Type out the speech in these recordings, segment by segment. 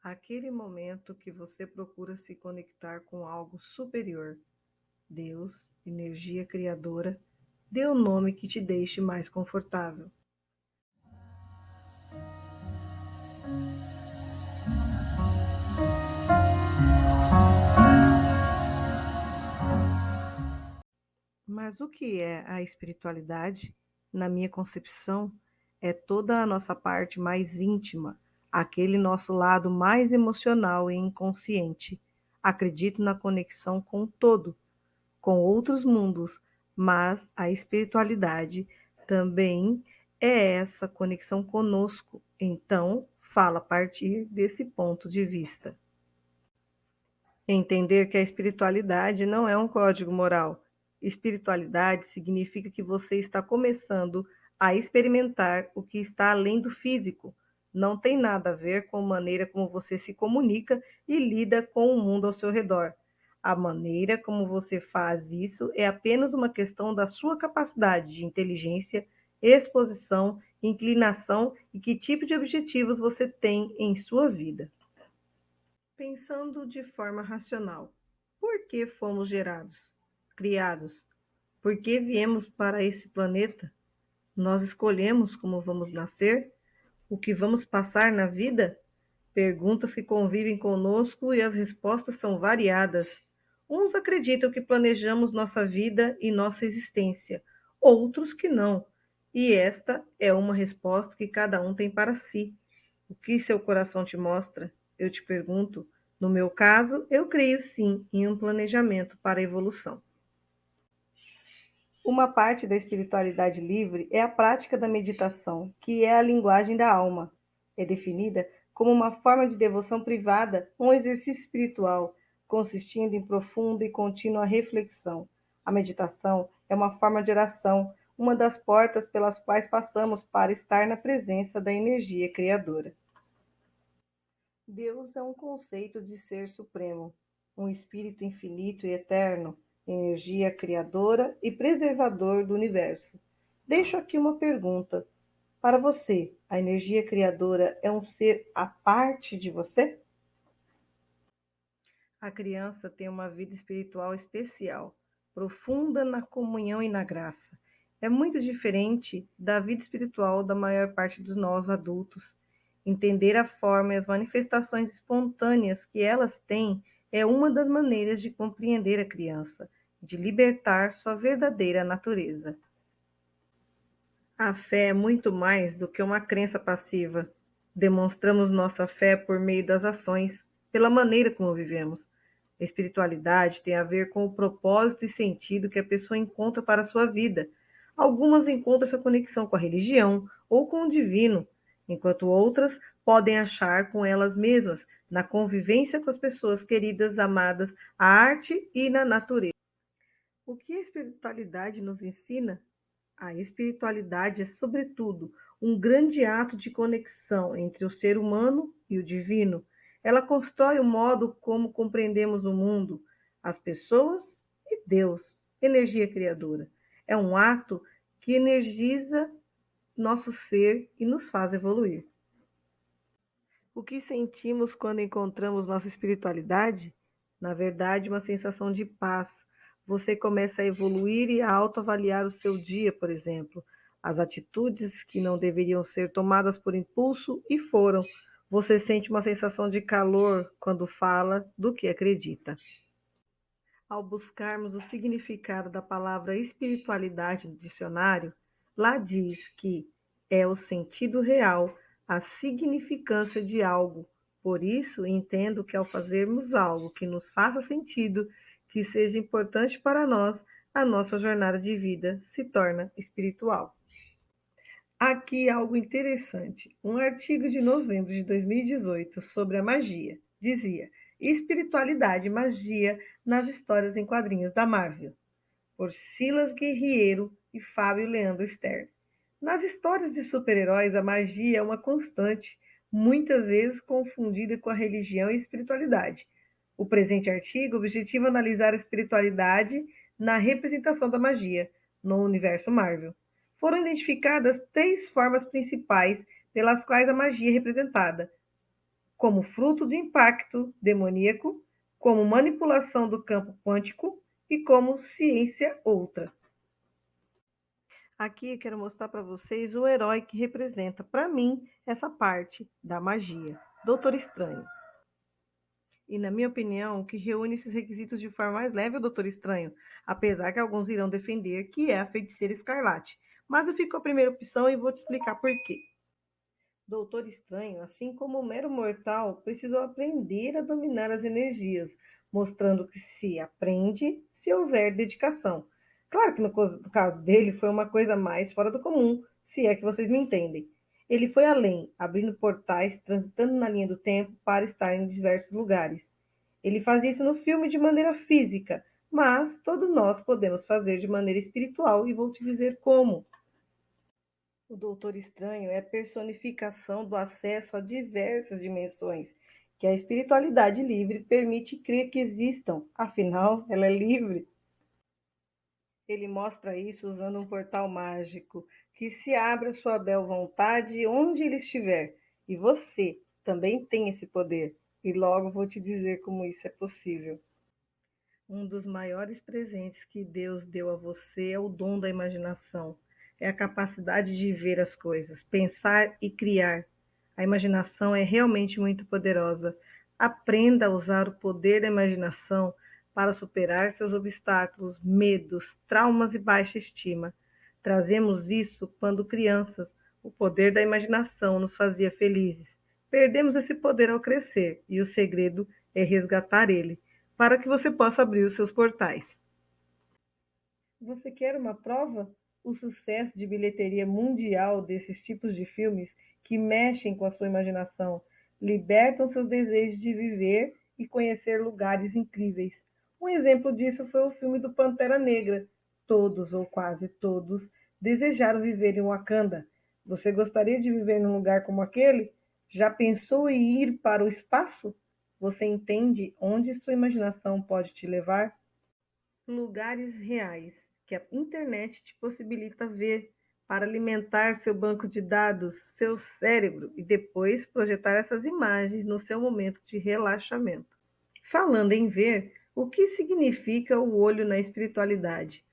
Aquele momento que você procura se conectar com algo superior, Deus, energia criadora, dê um nome que te deixe mais confortável. Mas o que é a espiritualidade? Na minha concepção, é toda a nossa parte mais íntima, aquele nosso lado mais emocional e inconsciente. Acredito na conexão com o todo, com outros mundos, mas a espiritualidade também é essa conexão conosco. Então, fala a partir desse ponto de vista. Entender que a espiritualidade não é um código moral. Espiritualidade significa que você está começando a experimentar o que está além do físico. Não tem nada a ver com a maneira como você se comunica e lida com o mundo ao seu redor. A maneira como você faz isso é apenas uma questão da sua capacidade de inteligência, exposição, inclinação e que tipo de objetivos você tem em sua vida. Pensando de forma racional, por que fomos gerados, criados? Por que viemos para esse planeta? Nós escolhemos como vamos nascer? O que vamos passar na vida? Perguntas que convivem conosco e as respostas são variadas. Uns acreditam que planejamos nossa vida e nossa existência, outros que não. E esta é uma resposta que cada um tem para si. O que seu coração te mostra? Eu te pergunto. No meu caso, eu creio sim em um planejamento para a evolução. Uma parte da espiritualidade livre é a prática da meditação, que é a linguagem da alma. É definida como uma forma de devoção privada, um exercício espiritual, consistindo em profunda e contínua reflexão. A meditação é uma forma de oração, uma das portas pelas quais passamos para estar na presença da energia criadora. Deus é um conceito de ser supremo, um espírito infinito e eterno, energia criadora e preservador do universo. Deixo aqui uma pergunta. Para você, a energia criadora é um ser à parte de você? A criança tem uma vida espiritual especial, profunda na comunhão e na graça. É muito diferente da vida espiritual da maior parte dos nós adultos. Entender a forma e as manifestações espontâneas que elas têm é uma das maneiras de compreender a criança, de libertar sua verdadeira natureza. A fé é muito mais do que uma crença passiva. Demonstramos nossa fé por meio das ações, pela maneira como vivemos. A espiritualidade tem a ver com o propósito e sentido que a pessoa encontra para a sua vida. Algumas encontram essa conexão com a religião ou com o divino, enquanto outras podem achar com elas mesmas, na convivência com as pessoas queridas, amadas, a arte e na natureza. O que a espiritualidade nos ensina? A espiritualidade é, sobretudo, um grande ato de conexão entre o ser humano e o divino. Ela constrói o modo como compreendemos o mundo, as pessoas e Deus, energia criadora. É um ato que energiza nosso ser e nos faz evoluir. O que sentimos quando encontramos nossa espiritualidade? Na verdade, uma sensação de paz. Você começa a evoluir e a autoavaliar o seu dia, por exemplo. As atitudes que não deveriam ser tomadas por impulso e foram. Você sente uma sensação de calor quando fala do que acredita. Ao buscarmos o significado da palavra espiritualidade no dicionário, lá diz que é o sentido real, a significância de algo. Por isso, entendo que ao fazermos algo que nos faça sentido, que seja importante para nós, a nossa jornada de vida se torna espiritual. Aqui algo interessante. Um artigo de novembro de 2018 sobre a magia dizia: Espiritualidade e magia nas histórias em quadrinhos da Marvel, por Silas Guerriero e Fábio Leandro Stern. Nas histórias de super-heróis, a magia é uma constante, muitas vezes confundida com a religião e espiritualidade. O presente artigo objetiva analisar a espiritualidade na representação da magia no universo Marvel. Foram identificadas três formas principais pelas quais a magia é representada. como fruto do impacto demoníaco, como manipulação do campo quântico e como ciência outra. Aqui eu quero mostrar para vocês o herói que representa, para mim, essa parte da magia, Doutor Estranho. E, na minha opinião, que reúne esses requisitos de forma mais leve é o Doutor Estranho, apesar que alguns irão defender que é a Feiticeira Escarlate. Mas eu fico com a primeira opção e vou te explicar por quê. Doutor Estranho, assim como o mero mortal, precisou aprender a dominar as energias, mostrando que se aprende se houver dedicação. Claro que no caso dele foi uma coisa mais fora do comum, se é que vocês me entendem. Ele foi além, abrindo portais, transitando na linha do tempo para estar em diversos lugares. Ele fazia isso no filme de maneira física, mas todos nós podemos fazer de maneira espiritual e vou te dizer como. O Doutor Estranho é a personificação do acesso a diversas dimensões que a espiritualidade livre permite crer que existam, afinal, ela é livre. Ele mostra isso usando um portal mágico que se abre à sua bel vontade onde ele estiver. E você também tem esse poder. E logo vou te dizer como isso é possível. Um dos maiores presentes que Deus deu a você é o dom da imaginação. É a capacidade de ver as coisas, pensar e criar. A imaginação é realmente muito poderosa. Aprenda a usar o poder da imaginação para superar seus obstáculos, medos, traumas e baixa estima. Trazemos isso quando crianças. O poder da imaginação nos fazia felizes. Perdemos esse poder ao crescer e o segredo é resgatar ele para que você possa abrir os seus portais. Você quer uma prova? O sucesso de bilheteria mundial desses tipos de filmes que mexem com a sua imaginação, libertam seus desejos de viver e conhecer lugares incríveis. Um exemplo disso foi o filme do Pantera Negra. Todos, ou quase todos, desejaram viver em Wakanda. Você gostaria de viver num lugar como aquele? Já pensou em ir para o espaço? Você entende onde sua imaginação pode te levar? Lugares reais que a internet te possibilita ver para alimentar seu banco de dados, seu cérebro e depois projetar essas imagens no seu momento de relaxamento. Falando em ver, o que significa o olho na espiritualidade?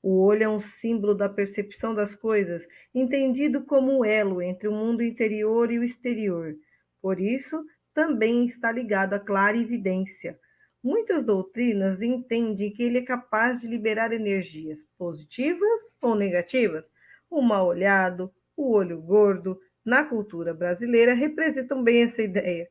O olho é um símbolo da percepção das coisas, entendido como um elo entre o mundo interior e o exterior. Por isso, também está ligado à clarividência. Muitas doutrinas entendem que ele é capaz de liberar energias positivas ou negativas. O mal-olhado, o olho gordo, na cultura brasileira representam bem essa ideia.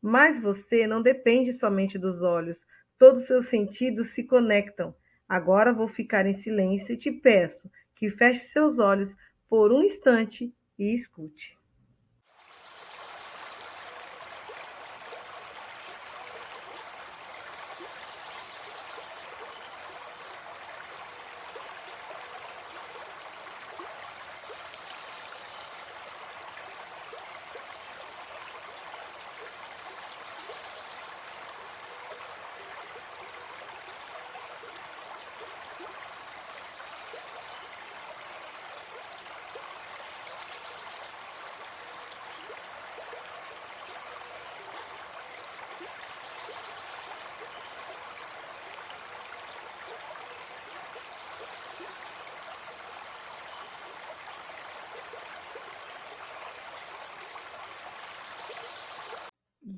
Mas você não depende somente dos olhos, todos os seus sentidos se conectam. Agora vou ficar em silêncio e te peço que feche seus olhos por um instante e escute.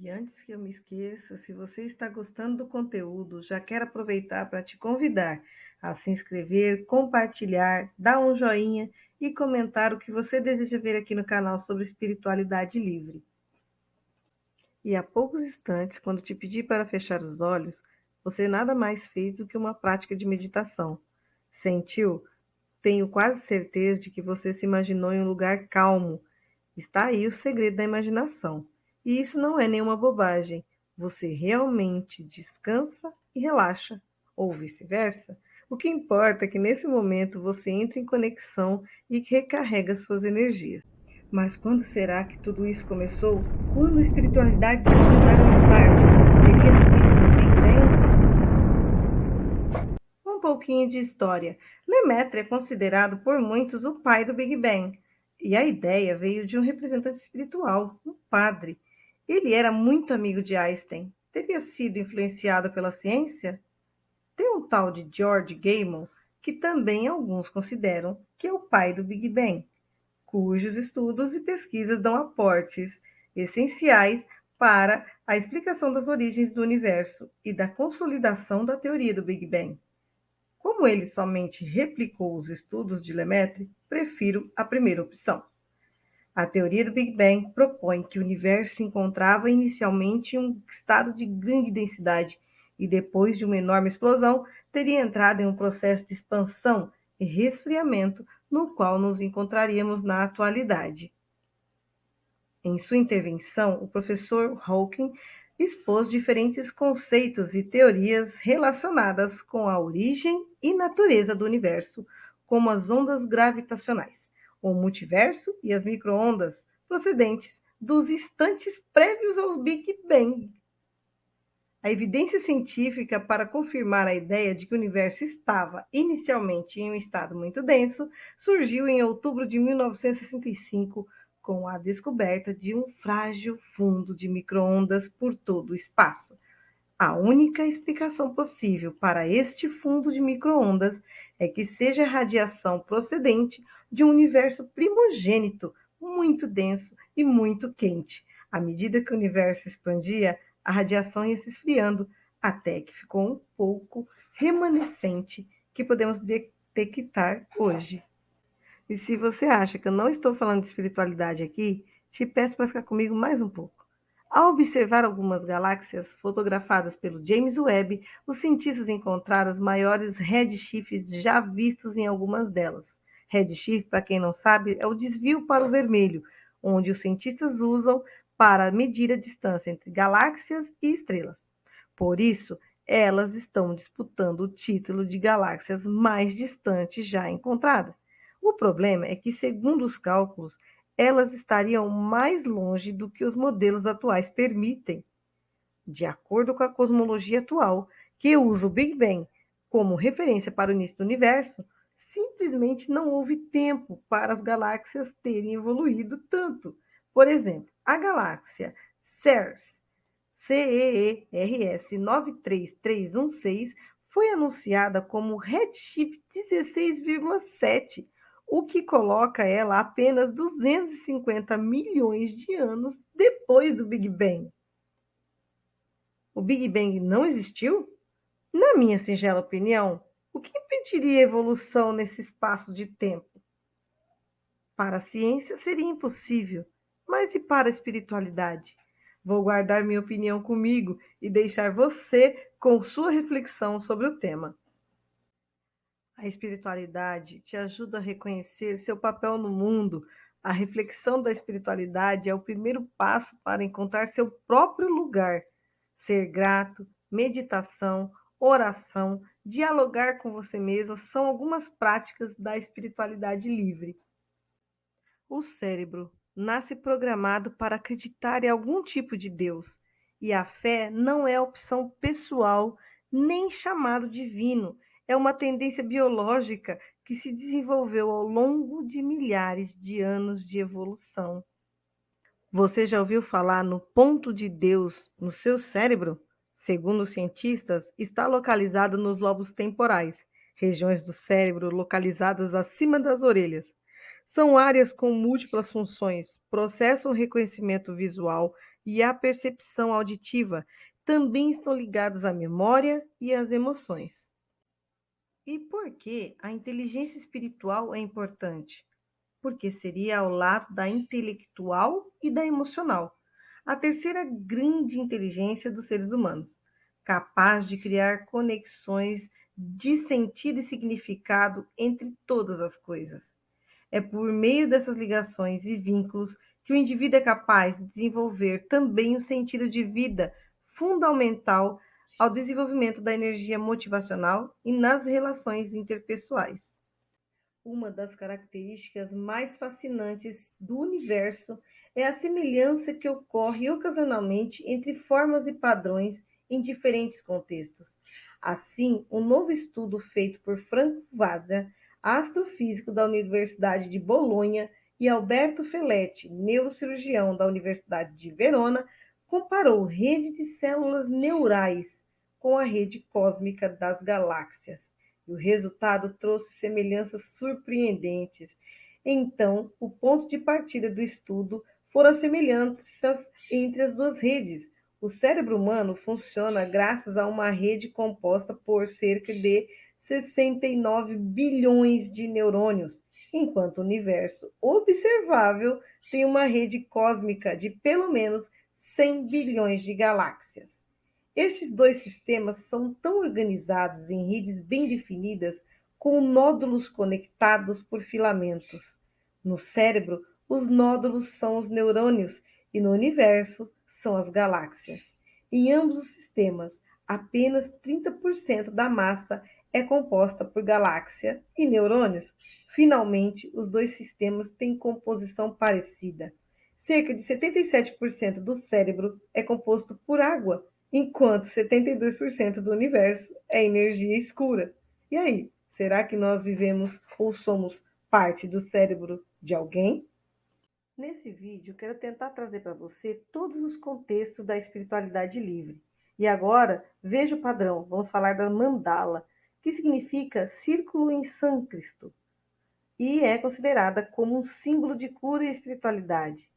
E antes que eu me esqueça, se você está gostando do conteúdo, já quero aproveitar para te convidar a se inscrever, compartilhar, dar um joinha e comentar o que você deseja ver aqui no canal sobre espiritualidade livre. E há poucos instantes, quando te pedi para fechar os olhos, você nada mais fez do que uma prática de meditação. Sentiu? Tenho quase certeza de que você se imaginou em um lugar calmo. Está aí o segredo da imaginação. E isso não é nenhuma bobagem. Você realmente descansa e relaxa, ou vice-versa. O que importa é que nesse momento você entra em conexão e recarrega suas energias. Mas quando será que tudo isso começou? Quando a espiritualidade decidiu dar um start? Teria sido no Big Bang? Um pouquinho de história. Lemaitre é considerado por muitos o pai do Big Bang. E a ideia veio de um representante espiritual, um padre. Ele era muito amigo de Einstein. Teria sido influenciado pela ciência? Tem um tal de George Gamow, que também alguns consideram que é o pai do Big Bang, cujos estudos e pesquisas dão aportes essenciais para a explicação das origens do universo e da consolidação da teoria do Big Bang. Como ele somente replicou os estudos de Lemaitre, prefiro a primeira opção. A teoria do Big Bang propõe que o universo se encontrava inicialmente em um estado de grande densidade e, depois de uma enorme explosão, teria entrado em um processo de expansão e resfriamento no qual nos encontraríamos na atualidade. Em sua intervenção, o professor Hawking expôs diferentes conceitos e teorias relacionadas com a origem e natureza do universo, como as ondas gravitacionais, o multiverso e as microondas procedentes dos instantes prévios ao Big Bang. A evidência científica para confirmar a ideia de que o universo estava inicialmente em um estado muito denso surgiu em outubro de 1965 com a descoberta de um frágil fundo de microondas por todo o espaço. A única explicação possível para este fundo de microondas é que seja radiação procedente de um universo primogênito, muito denso e muito quente. À medida que o universo expandia, a radiação ia se esfriando, até que ficou um pouco remanescente que podemos detectar hoje. E se você acha que eu não estou falando de espiritualidade aqui, te peço para ficar comigo mais um pouco. Ao observar algumas galáxias fotografadas pelo James Webb, os cientistas encontraram os maiores redshifts já vistos em algumas delas. Redshift, para quem não sabe, é o desvio para o vermelho, onde os cientistas usam para medir a distância entre galáxias e estrelas. Por isso, elas estão disputando o título de galáxias mais distantes já encontradas. O problema é que, segundo os cálculos, elas estariam mais longe do que os modelos atuais permitem. De acordo com a cosmologia atual, que usa o Big Bang como referência para o início do universo, simplesmente não houve tempo para as galáxias terem evoluído tanto. Por exemplo, a galáxia CERS 93316 foi anunciada como Redshift 16,7, o que coloca ela apenas 250 milhões de anos depois do Big Bang. O Big Bang não existiu? Na minha singela opinião, o que impediria a evolução nesse espaço de tempo? Para a ciência seria impossível, mas e para a espiritualidade? Vou guardar minha opinião comigo e deixar você com sua reflexão sobre o tema. A espiritualidade te ajuda a reconhecer seu papel no mundo. A reflexão da espiritualidade é o primeiro passo para encontrar seu próprio lugar. Ser grato, meditação, oração, dialogar com você mesmo são algumas práticas da espiritualidade livre. O cérebro nasce programado para acreditar em algum tipo de Deus, e a fé não é opção pessoal nem chamado divino, é uma tendência biológica que se desenvolveu ao longo de milhares de anos de evolução. Você já ouviu falar no ponto de Deus no seu cérebro? Segundo os cientistas, está localizado nos lobos temporais, regiões do cérebro localizadas acima das orelhas. São áreas com múltiplas funções, processam o reconhecimento visual e a percepção auditiva. Também estão ligados à memória e às emoções. E por que a inteligência espiritual é importante? Porque seria ao lado da intelectual e da emocional, a terceira grande inteligência dos seres humanos, capaz de criar conexões de sentido e significado entre todas as coisas. É por meio dessas ligações e vínculos que o indivíduo é capaz de desenvolver também o sentido de vida, fundamental ao desenvolvimento da energia motivacional e nas relações interpessoais. Uma das características mais fascinantes do universo é a semelhança que ocorre ocasionalmente entre formas e padrões em diferentes contextos. Assim, um novo estudo feito por Franco Vazia, astrofísico da Universidade de Bolonha, e Alberto Feletti, neurocirurgião da Universidade de Verona, comparou rede de células neurais com a rede cósmica das galáxias. E o resultado trouxe semelhanças surpreendentes. Então, o ponto de partida do estudo foram as semelhanças entre as duas redes. O cérebro humano funciona graças a uma rede composta por cerca de 69 bilhões de neurônios, enquanto o universo observável tem uma rede cósmica de pelo menos 100 bilhões de galáxias. Estes dois sistemas são tão organizados em redes bem definidas, com nódulos conectados por filamentos. No cérebro, os nódulos são os neurônios e no universo são as galáxias. Em ambos os sistemas, apenas 30% da massa é composta por galáxia e neurônios. Finalmente, os dois sistemas têm composição parecida. Cerca de 77% do cérebro é composto por água, enquanto 72% do universo é energia escura. E aí, será que nós vivemos ou somos parte do cérebro de alguém? Nesse vídeo, quero tentar trazer para você todos os contextos da espiritualidade livre. E agora, veja o padrão. Vamos falar da mandala, que significa círculo em sânscrito e é considerada como um símbolo de cura e espiritualidade.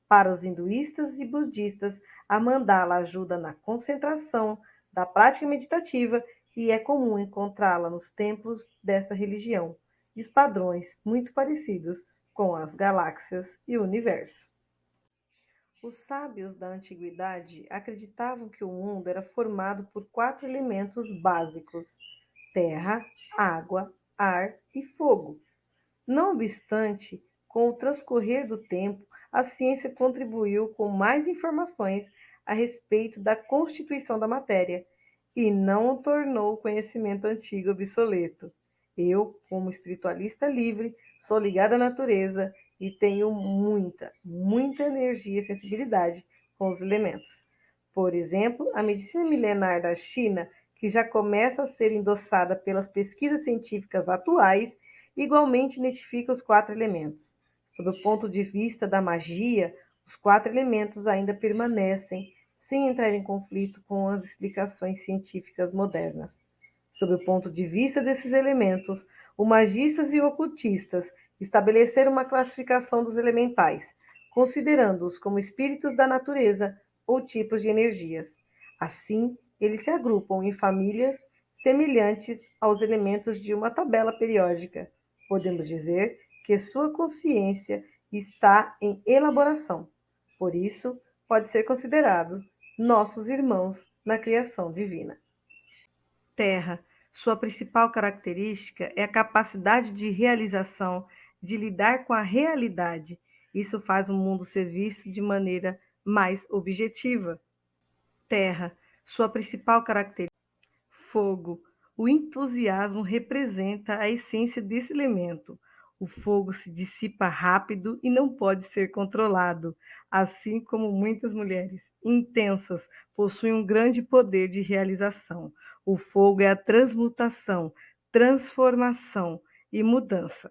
Para os hinduístas e budistas, a mandala ajuda na concentração da prática meditativa e é comum encontrá-la nos templos dessa religião. E os padrões muito parecidos com as galáxias e o universo. Os sábios da antiguidade acreditavam que o mundo era formado por 4 elementos básicos: terra, água, ar e fogo. Não obstante, com o transcorrer do tempo, a ciência contribuiu com mais informações a respeito da constituição da matéria e não tornou o conhecimento antigo obsoleto. Eu, como espiritualista livre, sou ligada à natureza e tenho muita energia e sensibilidade com os elementos. Por exemplo, a medicina milenar da China, que já começa a ser endossada pelas pesquisas científicas atuais, igualmente identifica os 4 elementos. Sob o ponto de vista da magia, os 4 elementos ainda permanecem sem entrar em conflito com as explicações científicas modernas. Sob o ponto de vista desses elementos, os magistas e ocultistas estabeleceram uma classificação dos elementais, considerando-os como espíritos da natureza ou tipos de energias. Assim, eles se agrupam em famílias semelhantes aos elementos de uma tabela periódica. Podemos dizer que sua consciência está em elaboração. Por isso, pode ser considerado nossos irmãos na criação divina. Terra, sua principal característica é a capacidade de realização, de lidar com a realidade. Isso faz o mundo ser visto de maneira mais objetiva. Terra, sua principal característica. Fogo, o entusiasmo representa a essência desse elemento. O fogo se dissipa rápido e não pode ser controlado, assim como muitas mulheres intensas possuem um grande poder de realização. O fogo é a transmutação, transformação e mudança.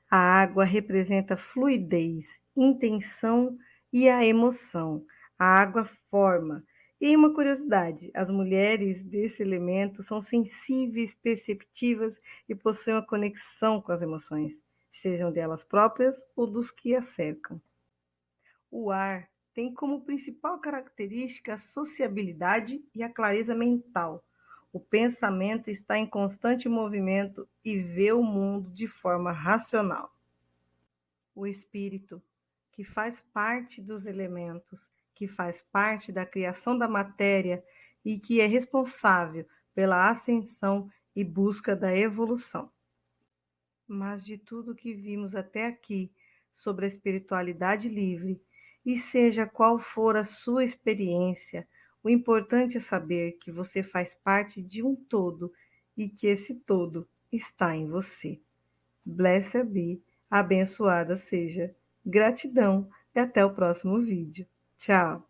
A água representa fluidez, intenção e a emoção. A água forma. E uma curiosidade, as mulheres desse elemento são sensíveis, perceptivas e possuem uma conexão com as emoções, sejam delas próprias ou dos que a cercam. O ar tem como principal característica a sociabilidade e a clareza mental. O pensamento está em constante movimento e vê o mundo de forma racional. O espírito, que faz parte dos elementos, que faz parte da criação da matéria e que é responsável pela ascensão e busca da evolução. Mas de tudo que vimos até aqui sobre a espiritualidade livre, e seja qual for a sua experiência, o importante é saber que você faz parte de um todo e que esse todo está em você. Blessed be, abençoada seja. Gratidão e até o próximo vídeo. Tchau!